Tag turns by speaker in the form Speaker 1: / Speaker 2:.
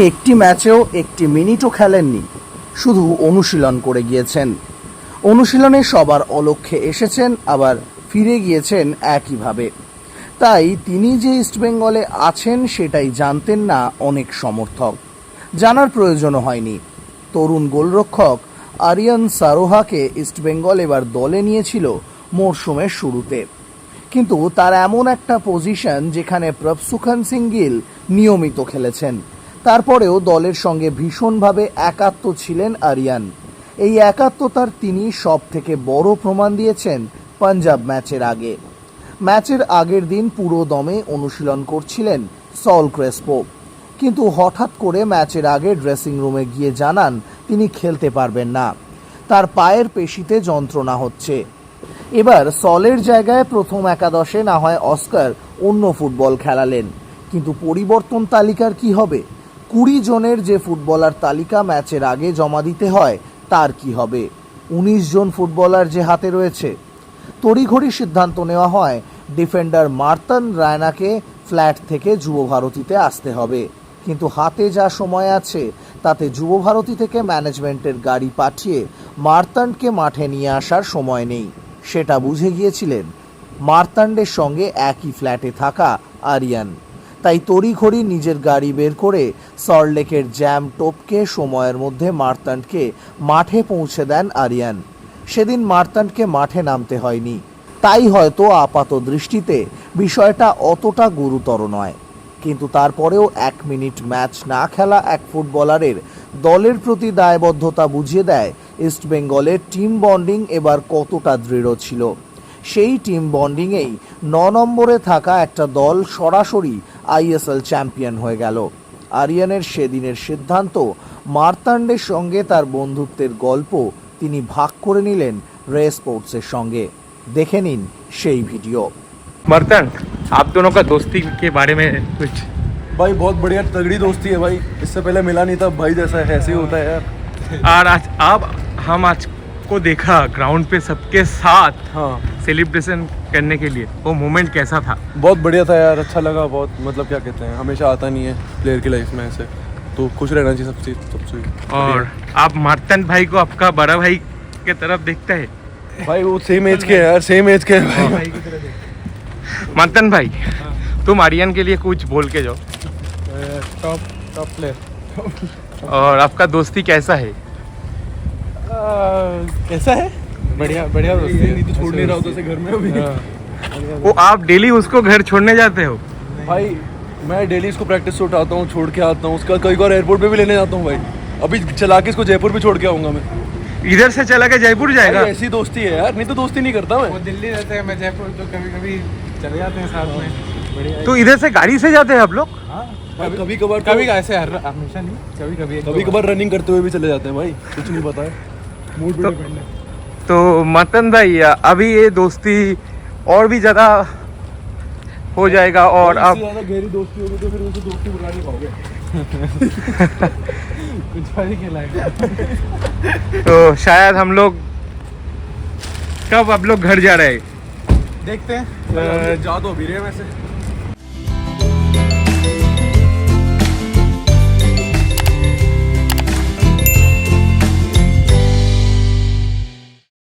Speaker 1: একটি ম্যাচেও একটি মিনিটও খেলেননি, শুধু অনুশীলন করে গিয়েছেন। অনুশীলনে সবার অলক্ষ্যে এসেছেন, আবার ফিরে গিয়েছেন একইভাবে। তাই তিনি যে ইস্টবেঙ্গলে আছেন সেটাই জানতেন না অনেক সমর্থক, জানার প্রয়োজনও হয়নি। তরুণ গোলরক্ষক আরিয়ান সারোহাকে ইস্টবেঙ্গল এবার দলে নিয়েছিল মরশুমের শুরুতে, কিন্তু তার এমন একটা পজিশন যেখানে প্রভসুখান সিং গিল নিয়মিত খেলেছেন। তারপরেও দলের সঙ্গে ভীষণভাবে একাত্ম ছিলেন আরিয়ান। এই একাত্মতার তিনি সব থেকে বড় প্রমাণ দিয়েছেন পাঞ্জাব ম্যাচের আগের দিন পুরো দমে অনুশীলন করছিলেন সল ক্রেসপো, কিন্তু হঠাৎ করে ম্যাচের আগে ড্রেসিং রুমে গিয়ে জানান তিনি খেলতে পারবেন না, তার পায়ের পেশিতে যন্ত্রণা হচ্ছে। এবার সলের জায়গায় প্রথম একাদশে না হয় অস্কার অন্য ফুটবল খেলালেন, কিন্তু পরিবর্তন তালিকার কি হবে? 20 জনের যে ফুটবলার তালিকা ম্যাচের আগে জমা দিতে হয় তার কি হবে? 19 জন ফুটবলার যে হাতে রয়েছে। তড়িঘড়ি সিদ্ধান্ত নেওয়া হয় ডিফেন্ডার মার্তান রায়নাকে ফ্ল্যাট থেকে যুব ভারতীতে আসতে হবে, কিন্তু হাতে যা সময় আছে তাতে যুব ভারতী থেকে ম্যানেজমেন্টের গাড়ি পাঠিয়ে মার্তান্ডকে মাঠে নিয়ে আসার সময় নেই। সেটা বুঝে গিয়েছিলেন মার্তান্ডের সঙ্গে একই ফ্ল্যাটে থাকা আরিয়ান। তাই তড়িঘড়ি নিজের গাড়ি বের করে সল্টলেকের জ্যাম টপকে সময়ের মধ্যে মার্তান্ডকে মাঠে পৌঁছে দেন আরিয়ান। সেদিন মার্তান্ডকে মাঠে নামতে হয়নি, তাই হয়তো আপাত দৃষ্টিতে বিষয়টা অতটা গুরুতর নয়, কিন্তু তারপরেও 1 মিনিট ম্যাচ না খেলা এক ফুটবলারের দলের প্রতি দায়বদ্ধতা বুঝিয়ে দেয় ইস্টবেঙ্গলের টিম বন্ডিং এবার কতটা দৃঢ় ছিল। সেই টিম বন্ডিংয়েই 9 নম্বরে থাকা একটা দল সরাসরি আইএসএল চ্যাম্পিয়ন হয়ে গেল। আরিয়ানের সেদিনের সিদ্ধান্ত, মার্তান্ডের সঙ্গে তার বন্ধুত্বের গল্প তিনি ভাগ করে নিলেন রে স্পোর্টসের সঙ্গে। দেখে নিন সেই ভিডিও।
Speaker 2: मर्तन, आप दोनों का दोस्ती के बारे में कुछ?
Speaker 3: भाई बहुत बढ़िया तगड़ी दोस्ती है भाई, इससे पहले मिला नहीं था भाई, जैसा है ऐसे ही होता है यार।
Speaker 2: और हम आज को देखा ग्राउंड पे सबके साथ
Speaker 3: हाँ
Speaker 2: सेलिब्रेशन करने के लिए, वो मोमेंट कैसा था?
Speaker 3: बहुत बढ़िया था यार, अच्छा लगा बहुत। मतलब क्या कहते हैं, हमेशा आता नहीं है प्लेयर की लाइफ में ऐसे, तो खुश रहना चाहिए सबसे।
Speaker 2: और आप मार्तन भाई को आपका बड़ा भाई के तरफ देखते हैं?
Speaker 3: भाई वो सेम एज के है यार, सेम एज के है भाई।
Speaker 2: मार्तन भाई, तुम आर्यन के लिए कुछ बोल के जाओ।
Speaker 4: Top player.
Speaker 2: और आपका दोस्ती कैसा है?
Speaker 4: कैसा है? बढ़िया दोस्ती है।
Speaker 3: तो छोड़ नहीं रहा होता से घर में अभी।
Speaker 2: वो आप डेली उसको घर छोड़ने जाते हो?
Speaker 3: भाई मैं डेली इसको प्रैक्टिस से उठाता हूँ, छोड़ के आता हूँ, उसका कई बार एयरपोर्ट पे भी लेने जाता हूँ भाई। अभी चला के इसको जयपुर भी छोड़ के आऊँगा मैं।
Speaker 2: इधर से चला के जयपुर जाएगा?
Speaker 3: भाई ऐसी दोस्ती है यार, नहीं तो दोस्ती नहीं करता मैं।
Speaker 4: वो दिल्ली रहते हैं, मैं जयपुर, तो कभी चले जाते हैं साथ में। बढ़िया।
Speaker 2: तो इधर से गाड़ी से जाते हैं आप लोग?
Speaker 4: हाँ,
Speaker 3: कभी कभार
Speaker 4: कभी ऐसे हमेशा नहीं, कभी
Speaker 3: कभार रनिंग करते हुए भी चले जाते हैं भाई, कुछ नहीं पता है, मूड पे डिपेंड है।
Speaker 2: तो मतन भाई, अभी ये दोस्ती और भी ज़्यादा हो जाएगा, और अब
Speaker 3: ज़्यादा गहरी दोस्ती होगी तो फिर उसे दोस्ती बुला नहीं पाओगे।
Speaker 4: कुछ नहीं खिलाएगा।
Speaker 2: तो शायद हम लोग कब आप लोग घर जा रहे हैं?
Speaker 4: देखते हैं।
Speaker 3: जा दो अभी रे वैसे।